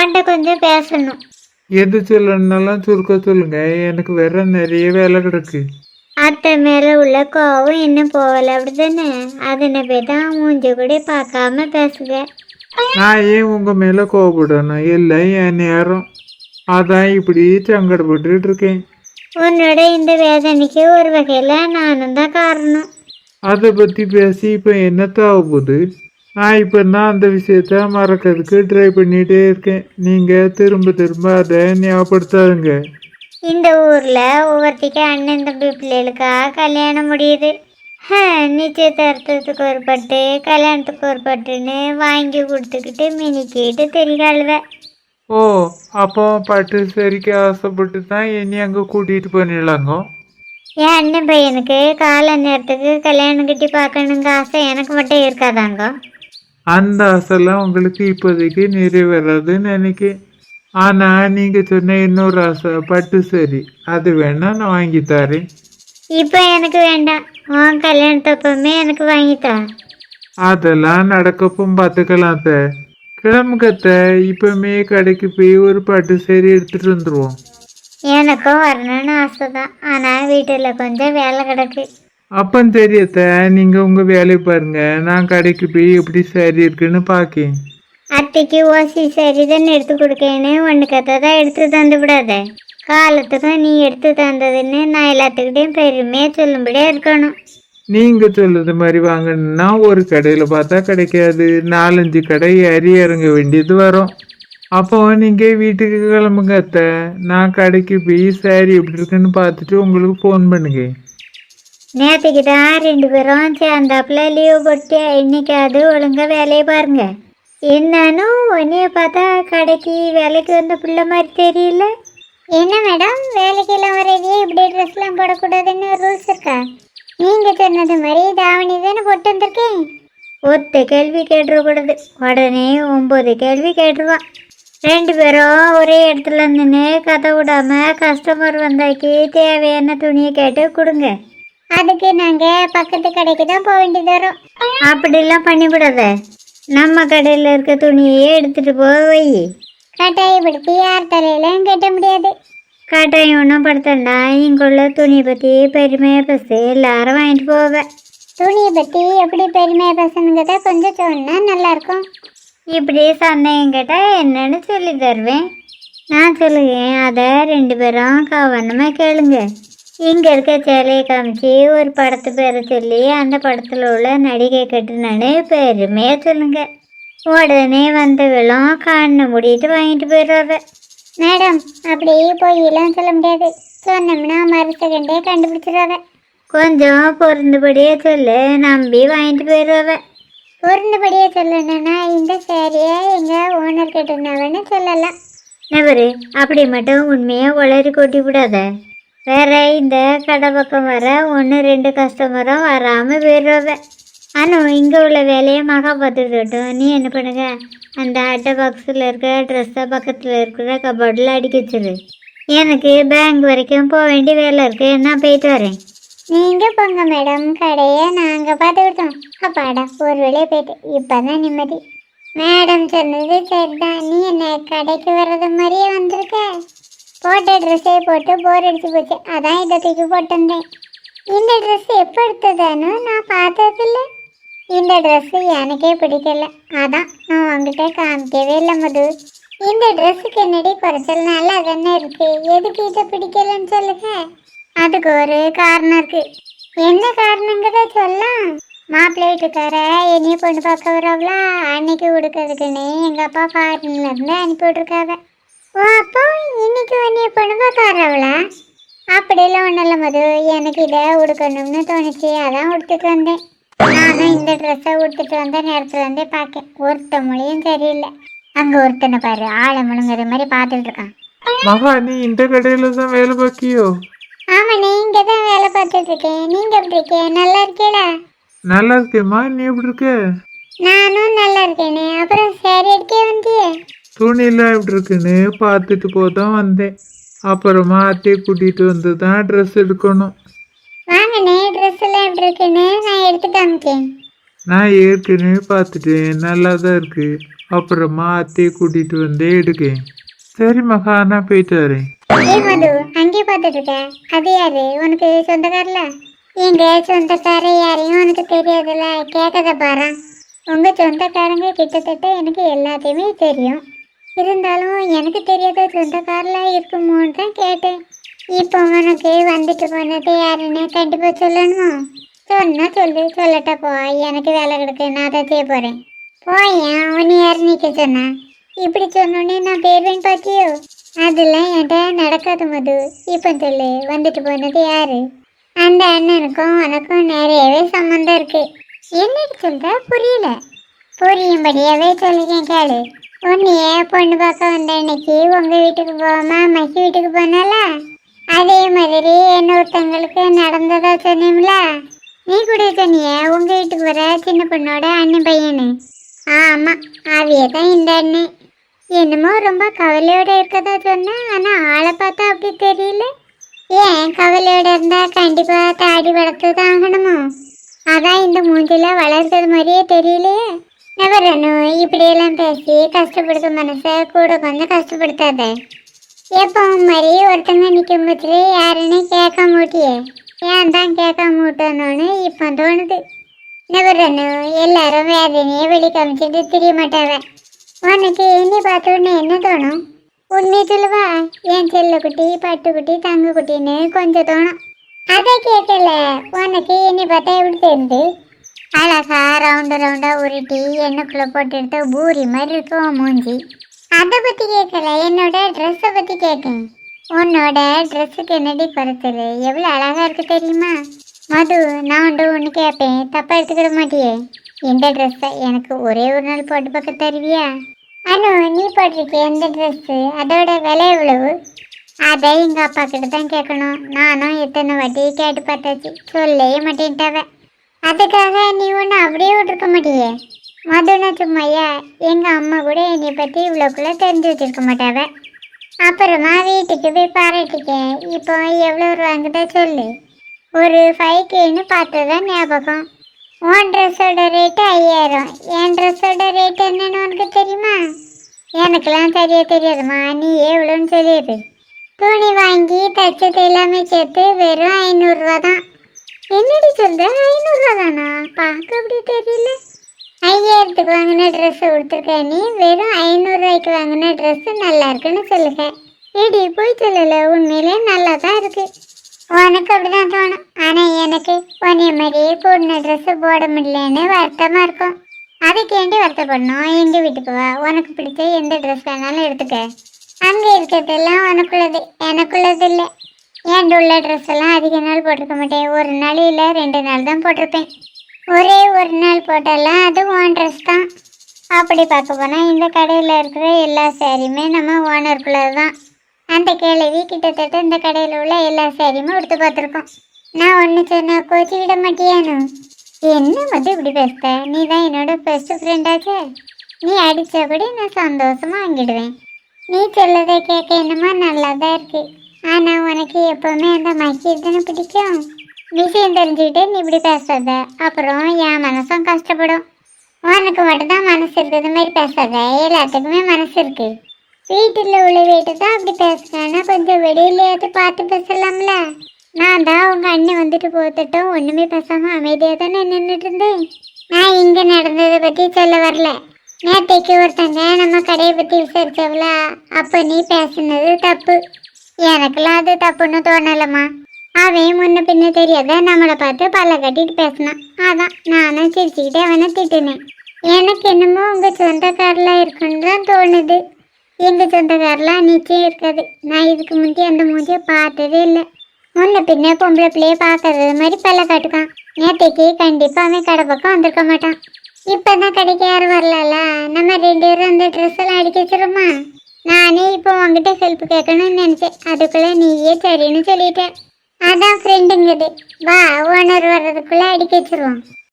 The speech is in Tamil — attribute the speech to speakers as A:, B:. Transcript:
A: உன்கிட்ட கொஞ்சம் பேசணும்.
B: எது சொல்லணும்னாலும் சுருக்க சொல்லுங்க, எனக்கு வேற நிறைய வேலை கிடக்கு.
A: அத்தை மேல உள்ள கோவம் இன்னும் போகல அப்படிதானே? அதனை போய் தான் மூஞ்சி கூட பார்க்காம பேசுக.
B: நான் ஏன் உங்க மேல கோவப்படணும்? இல்லை என் நேரம். அதான் இப்படி சங்கடப்பட்டுட்டு இருக்கேன்.
A: உன்னோட இந்த வேதனைக்கு ஒரு வகையில நானும் தான் காரணம்.
B: அதை பத்தி பேசி இப்ப என்னத்தாக போகுது? நான் இப்போ தான் அந்த விஷயத்த மறக்கிறதுக்கு ட்ரை பண்ணிகிட்டே இருக்கேன். நீங்கள் திரும்ப திரும்ப அதை ஞாபகப்படுத்தாதுங்க.
A: இந்த ஊர்ல ஒவ்வொருத்திக்கு அண்ணன் தம்பி பிள்ளைகளுக்கா கல்யாணம் முடியுது. நிச்சயதார்த்தத்துக்கு ஒரு பட்டு, கல்யாணத்துக்கு ஒரு பட்டுன்னு வாங்கி கொடுத்துக்கிட்டு மினிக்கிட்டு தெரியாளுவ.
B: ஓ, அப்போ பட்டு சரிக்கு ஆசைப்பட்டு தான் என்னை அங்கே கூட்டிகிட்டு பண்ணிடலாங்க.
A: என் அண்ணன் பையனுக்கு கால நேரத்துக்கு கல்யாணம் கட்டி பார்க்கணுங்க ஆசை எனக்கு மட்டும் இருக்காதாங்க.
B: அந்த ஆசைலாம் உங்களுக்கு இப்போதைக்கு நிறைவேறாதுன்னு நினைக்கிறேன். ஆனால் நீங்கள் சொன்ன இன்னொரு ஆசை பட்டு சரி, அது வேணா நான் வாங்கி தரேன்.
A: இப்போ எனக்கு வேண்டாம். உன் கல்யாணத்தப்பமே எனக்கு வாங்கித்தா.
B: அதெல்லாம் நடக்கப்பவும் பார்த்துக்கலாம் அத்தை. கிளம்புக்கத்த, இப்பவுமே கடைக்கு போய் ஒரு பட்டு சரி எடுத்துட்டு வந்துடுவோம்.
A: எனக்கும் வரணும்னு ஆசை தான். ஆனால் வீட்டில் கொஞ்சம் வேலை கிடக்கு.
B: அப்போ தெரியத்த, நீங்கள் உங்கள் வேலையை பாருங்க. நான் கடைக்கு போய் எப்படி சரி இருக்குன்னு பார்க்கேன்.
A: அத்தைக்கு ஓசி சரி தானே எடுத்து கொடுக்கேன்னு ஒன்று கத்தை தான் எடுத்து தந்து விடாத. காலத்துக்கும் நீ எடுத்து தந்ததுன்னு நான் எல்லாத்துக்கிட்டையும் பெருமையாக சொல்லும்படியா இருக்கணும்.
B: நீங்கள் சொல்லுறது மாதிரி வாங்கணுன்னா ஒரு கடையில் பார்த்தா கிடைக்காது, 4-5 கடை ஏறி இறங்க வேண்டியது வரும். அப்போ நீங்கள் வீட்டுக்கு கிளம்புங்க அத்தை. நான் கடைக்கு போய் சாரி எப்படி இருக்குன்னு பார்த்துட்டு உங்களுக்கு ஃபோன் பண்ணுங்க.
A: நேற்றுக்கு தான் 2 பேரும் சேர்ந்தாப்புல லீவு போட்டு இன்னைக்காவது ஒழுங்காக வேலையை பாருங்க. என்னன்னு உன்னைய பார்த்தா கடைக்கு வேலைக்கு வந்த பிள்ளை மாதிரி தெரியல. என்ன மேடம், வேலைக்கெல்லாம் வரதே இப்படி ட்ரெஸ்லாம் போடக்கூடாதுன்னு ரூல்ஸ் இருக்கா? நீங்கள் சொன்னது மாதிரி தாவணி தானே போட்டு வந்திருக்கேன். ஒத்த கேள்வி கேட்டுருக்கூடாது, உடனே 9 கேள்வி கேட்டுருவா. 2 பேரும் ஒரே இடத்துல நின்று கதை விடாமல் கஸ்டமர் வந்தாக்கி தேவையான துணியை கேட்டு கொடுங்க. அதுக்கு நாங்கள் பக்கத்து கடைக்கு தான் போக வேண்டியது வரும். அப்படிலாம் பண்ணிவிடாத. நம்ம கடையில் இருக்க துணியே எடுத்துகிட்டு போய் கட்டாயப்படுத்தி யார் தலையிலும் கட்ட முடியாது. கட்டாயம் ஒன்றும் படுத்தண்டா. இங்குள்ள துணியை பற்றி பெருமையாக பேசு, எல்லாரும் வாங்கிட்டு போவேன். துணியை பற்றி எப்படி பெருமையாக பேசணுங்கிறத கொஞ்சம் சொன்னால் நல்லாயிருக்கும். இப்படி சந்தேகம் கேட்டால் என்னன்னு சொல்லி தருவேன். நான் சொல்லுவேன், அதை 2 பேரும் கவனமாக கேளுங்க. இங்கே இருக்க சேலையை காமிச்சு ஒரு படத்து பேரை சொல்லி அந்த படத்தில் உள்ள நடிகை கட்டுனானு பெருமையாக சொல்லுங்க. உடனே வந்தவளும் கண்ணை மூடிட்டு வாங்கிட்டு போயிடுவாங்க. மேடம், அப்படியே போயெல்லாம் சொல்ல முடியாது. சொன்னோம்னா மறு செகண்டே கண்டுபிடிச்சிடுவாங்க. கொஞ்சம் பொருந்தபடியே சொல்லு, நம்பி வாங்கிட்டு போயிடுவாங்க. பொருந்தபடியே சொல்லணுன்னா இந்த சேரியை எங்கள் ஓனர் கட்டுனாவன்னு சொல்லலாம். நபரு, அப்படி மட்டும் உண்மையாக உளறி கொட்டி விடாத. வேற இந்த கடை பக்கம் வர 1-2 கஸ்டமரும் வராமல் போயிடுவாங்க. ஆனால் இங்கே உள்ள வேலையை மகா பார்த்துக்கிட்டோம். நீ என்ன பண்ணுங்க, அந்த அட்டை பாக்ஸில் இருக்க ட்ரெஸ்ஸை பக்கத்தில் இருக்கிற கபோர்டில் அடிக்க வச்சிரு. எனக்கு பேங்க் வரைக்கும் போக வேண்டிய வேலை இருக்குது, நான் போயிட்டு வரேன். நீங்கள் போங்க மேடம், கடையை நாங்கள் பார்த்துக்கிட்டோம். அப்பாடா, ஒரு வேலையை போயிட்டு இப்போ தான் நிம்மதி. மேடம் சொன்னது சரிதான். நீ என்ன கடைக்கு வர்றது மாதிரியே வந்திருக்க. போட்ட ட்ரெஸ்ஸே போட்டு போர் அடிச்சு போச்சு, அதான் இதை தூக்கி போட்டிருந்தேன். இந்த ட்ரெஸ் எப்போ எடுத்ததானு நான் பார்த்ததில்ல. இந்த ட்ரெஸ்ஸு எனக்கே பிடிக்கல, அதான் நான் உங்ககிட்ட காமிக்கவே இல்லை. மது, இந்த ட்ரெஸ்ஸுக்கு என்னடி குறைச்சல்? நல்லா தானே இருக்கு, எதுக்கு இதை பிடிக்கலன்னு சொல்லுங்க. அதுக்கு ஒரு காரணம் இருக்கு. என்ன காரணங்கிறத சொல்லலாம். மாப்பிள்ளை வீட்டுக்கார என்னைய பொண்ணு பார்க்க வரவங்களா அன்னைக்கு கொடுக்கறதுக்குன்னு எங்கள் அப்பா ஃபாரின்லேருந்து அனுப்பி விட்ருக்காங்க. ஓ, அப்போ இன்னைக்கு உன்னைய பொண்ணு பார்க்க வரவளா? அப்படிலாம் ஒன்றும் இல்லை மது, எனக்கு இதை உடுக்கணும்னு தோணுச்சு, அதான் உடுத்துட்டு வந்தேன். நானும் இந்த ட்ரெஸ்ஸை உடுத்துட்டு வந்த நேரத்தில் வந்து பார்க்கேன், ஒருத்த மொழியும் சரியில்லை. அங்கே ஒருத்தனை பாரு, ஆளை முழுங்குற மாதிரி பார்த்துட்டு இருக்கான்.
B: மகா, நீ இந்த கடையில் தான் வேலை பார்க்கியோ?
A: ஆமாண்ணே, இங்கே தான் வேலை பார்த்துட்டு இருக்கேன். நீங்கள் எப்படி இருக்கேன்? நல்லா இருக்கேடா?
B: நல்லா இருக்கேம்மா, நீ எப்படி இருக்க?
A: நானும் நல்லா இருக்கேனே. அப்புறம் சேரி எடுக்கே வந்தியே?
B: துணியெல்லாம் எப்படி இருக்குன்னு பார்த்துட்டு போதான் வந்தேன். அப்புறமா அத்தையை கூட்டிகிட்டு வந்து தான் ட்ரெஸ் எடுக்கணும்.
A: வாங்கண்ணே, ட்ரெஸ் எல்லாம் எப்படி இருக்குன்னு நான் எடுத்து காமிக்கேன்.
B: நான் ஏற்கனவே பார்த்துட்டேன், நல்லா தான் இருக்கு. அப்புறமா அத்தையை கூட்டிட்டு வந்து எடுக்கேன். சரி மகா, நான் போயிட்டு வரேன்.
A: ஏய் மது, அங்கே பார்த்துட்டு இருக்க? அது யாரு? உனக்கு சொந்தக்காரல? எங்க சொந்தக்கார யாரையும் உனக்கு தெரியாதுல்ல, கேட்கத பாரு. உங்க சொந்தக்காரங்க கிட்டத்தட்ட எனக்கு எல்லாத்தையுமே தெரியும். இருந்தாலும் எனக்கு தெரியாத சொந்தக்காரில் இருக்குமோன்னு தான் கேட்டேன். இப்போ உனக்கு வந்துட்டு போனது யாருன்னு கண்டிப்பாக சொல்லணுமா? சொன்னா சொல்லு, சொல்லட்ட போ. எனக்கு வேலை கிடக்கு, நான் தான் செய்ய போகிறேன். போயேன், உன்னை யாரு நிற்க சொன்னா? இப்படி சொன்னோன்னே நான் பேருவேன் பார்த்தியோ? அதெல்லாம் என்கிட்ட நடக்காது மது. இப்போ சொல்லு, வந்துட்டு போனது யாரு? அந்த அண்ணனுக்கும் உனக்கும் நிறையவே சம்மந்தம் இருக்கு. என்னட்டு சொல்ற? புரியல. புரியும்படியாவே சொல்லிக்கேன் கேளு. உன்னைய பொண்ணு பார்க்க வந்த அன்னைக்கு உங்க வீட்டுக்கு போகாம மகி வீட்டுக்கு போனால, அதே மாதிரி இன்னொருத்தங்களுக்கு நடந்ததா சொன்னீங்களா? நீ கூட சொன்னிய உங்க வீட்டுக்கு வர சின்ன பொண்ணோட அண்ணன் பையனு. ஆமா, அவைய தான் இந்த அண்ணன். என்னமோ ரொம்ப கவலையோட இருக்கதா சொன்ன, ஆனா ஆளை பார்த்தா அப்படி தெரியல. ஏன் கவலையோட இருந்தா கண்டிப்பா தாடி வளர்த்து தான் ஆகணுமோ? அதான் இந்த மூஞ்சில வளர்க்கறது மாதிரியே தெரியலையே. நவரனு, இப்படியெல்லாம் பேசி கஷ்டப்படுத்த மனசை கூட கொஞ்சம் கஷ்டப்படுத்தாத. எப்பவும் மாதிரி ஒருத்தங்க நிற்கும் போது யாருன்னு கேட்க மூட்டியே. ஏன் தான் கேட்க மூட்டணும்னு இப்போ தோணுது. நவரனு, எல்லாரும் வேதனையே வெளி காமிச்சிட்டு தெரிய மாட்டாவ. உனக்கு என்னை பார்த்தோன்னு என்ன தோணும்? உண்மை சொல்லுவா. என் செல்லக்குட்டி, பட்டுக்குட்டி, தங்கக்குட்டின்னு கொஞ்சம் தோணும். அதை கேட்கல. உனக்கு என்னை பார்த்தா எப்படி தெரியுது? அழகா ரவுண்டா உருட்டி எண்ணெய்க்குள்ள போட்டு எடுத்த பூரி மாதிரி இருக்கும் மூஞ்சி. அதை பற்றி கேட்கல, என்னோட ட்ரெஸ்ஸை பற்றி கேட்கேன். உன்னோட ட்ரெஸ்ஸுக்கு என்னடி குறைச்சது? எவ்வளோ அழகா இருக்கு தெரியுமா? மது, நான் ஒன்று கேட்பேன், தப்பா எடுத்துக்கிட மாட்டியே? இந்த ட்ரெஸ்ஸை எனக்கு ஒரே ஒரு நாள் போட்டு பார்க்க தருவியா? அனு, நீ போட்டிருக்கே எந்த ட்ரெஸ்ஸு, அதோட விலை எவ்வளவு? அதை எங்கள் அப்பா கிட்ட தான் கேட்கணும். நானும் எத்தனை வாட்டி கேட்டு பார்த்தாச்சு, சொல்லவே மாட்டேன்ட்டாவ. அதுக்காக நீ ஒன்று அப்படியே விட்டுருக்க மாட்டியே? மதுனா சும்மையா? எங்கள் அம்மா கூட என்னை பற்றி இவ்வளோக்குள்ளே தெரிஞ்சு வச்சுருக்க மாட்டாவ. அப்புறமா வீட்டுக்கு போய் பாராட்டிக்கேன். இப்போ எவ்வளோ ரூபாங்கிட்ட சொல்லு. ஒரு 5Kன்னு பார்த்ததான் ஞாபகம். உன் ட்ரெஸ்ஸோட ரேட்டு 5000. என் ட்ரெஸ்ஸோட ரேட்டு என்னன்னு உனக்கு தெரியுமா? எனக்கெல்லாம் சரியாக தெரியாதுமா, நீ எவ்வளோன்னு சொல்லிடு. துணி வாங்கி தச்சது எல்லாமே சேர்த்து வெறும் 500 தான். என்னடி சொல்ற? 500 தானா? பார்க்க அப்படி தெரியல. 5000க்கு வாங்கின ட்ரெஸ்ஸை கொடுத்துருக்க நீ, வெறும் 500 வாங்கின ட்ரெஸ்ஸு நல்லா இருக்குன்னு சொல்லுங்க. ஏடி போய் சொல்லலை, உண்மையிலே நல்லா தான் இருக்கு. உனக்கு அப்படிதான் தோணும், ஆனால் எனக்கு உன்னைய மாதிரியே போடின ட்ரெஸ்ஸு போட முடியலன்னு வருத்தமாக இருக்கும். அதுக்கேண்டி வருத்தப்படணும்? எங்கள் வீட்டுக்கு வா, உனக்கு பிடிச்ச எந்த ட்ரெஸ் வேணாலும் எடுத்துக்க. அங்கே இருக்கிறதெல்லாம் உனக்குள்ளது, எனக்குள்ளது இல்லை. ஏன்டு உள்ள ட்ரெஸ் எல்லாம் அதிக நாள் போட்டிருக்க மாட்டேன். ஒரு நாள் இல்லை 2 நாள் தான் போட்டிருப்பேன். ஒரே ஒரு நாள் போட்டாலாம் அது ஓன் ட்ரெஸ் தான். அப்படி பார்க்க போனால் இந்த கடையில் இருக்கிற எல்லா சாரியுமே நம்ம ஓனருக்குள்ளது தான். அந்த கேள்வி கிட்டத்தட்ட இந்த கடையில் உள்ள எல்லா சாரியுமே எடுத்து பார்த்துருக்கோம். நான் ஒன்று சொன்னால் கோச்சிக்கிட மாட்டியானு? என்ன வந்து இப்படி பேசுத? நீ தான் என்னோட பெஸ்ட் ஃப்ரெண்டாச்சே. நீ அடித்தா கூட நான் சந்தோஷமாக வாங்கிடுவேன். நீ சொல்லதை கேட்க என்னமா நல்லா தான் இருக்கு. ஆனால் உனக்கு எப்போவுமே அந்த மகி தானே பிடிக்கும். விஷயம் தெரிஞ்சுக்கிட்டு நீ இப்படி பேசாத, அப்புறம் என் மனசும் கஷ்டப்படும். உனக்கு மட்டும்தான் மனசு இருக்குது மாதிரி பேசாத, எல்லாத்துக்குமே மனசு இருக்கு. வீட்டில் உள்ள வீட்டு தான் அப்படி பேசுறேன்னா கொஞ்சம் வெளியிலேயாவது பார்த்து பேசலாம்ல. நான் தான் உங்க அண்ணன் வந்துட்டு போத்துட்டோம், ஒன்றுமே பேசாமல் அமைதியாக தானே நின்றுட்டு இருந்தேன். நான் இங்கே நடந்ததை பற்றி சொல்ல வரல. நேற்றைக்கு ஒருத்தங்க நம்ம கடையை பற்றி விசாரிச்சவள, அப்போ நீ பேசுனது தப்பு. எனக்கெல்லாம் அது தப்புன்னு தோணலம்மா. அவன் முன்ன பின்ன தெரியாத நம்மளை பார்த்து பல்ல கட்டிட்டு பேசினான். அதான் நானும் சிரிச்சுக்கிட்டே அவனை திட்டினேன். எனக்கு என்னமோ உங்கள் சொந்தக்காரெலாம் இருக்குன்னு தான் தோணுது. எங்கள் சொந்தக்காரெலாம் நிச்சயம் இருக்காது. நான் இதுக்கு முந்தைய அந்த மூஞ்சியை பார்த்ததே இல்லை. முன்ன பின்ன பொம்பளை பிள்ளைய பார்க்கறது மாதிரி பல்ல காட்டுக்கான். நேற்றைக்கு கண்டிப்பாக அவன் கடை பக்கம் வந்திருக்க மாட்டான். இப்போ தான் கடைக்கு யாரும் வரல, நம்ம 2 பேரும் அந்த ட்ரெஸ் எல்லாம் அடிக்க வச்சிருமா. நானே இப்போ உங்ககிட்ட ஹெல்ப் கேட்கணும்னு நினச்சேன், அதுக்குள்ளே நீயே சரின்னு சொல்லிட்டேன். அதான் ஃப்ரெண்டுங்குது. வா, ஓனர் வர்றதுக்குள்ளே அடிக்க வச்சிருவோம்.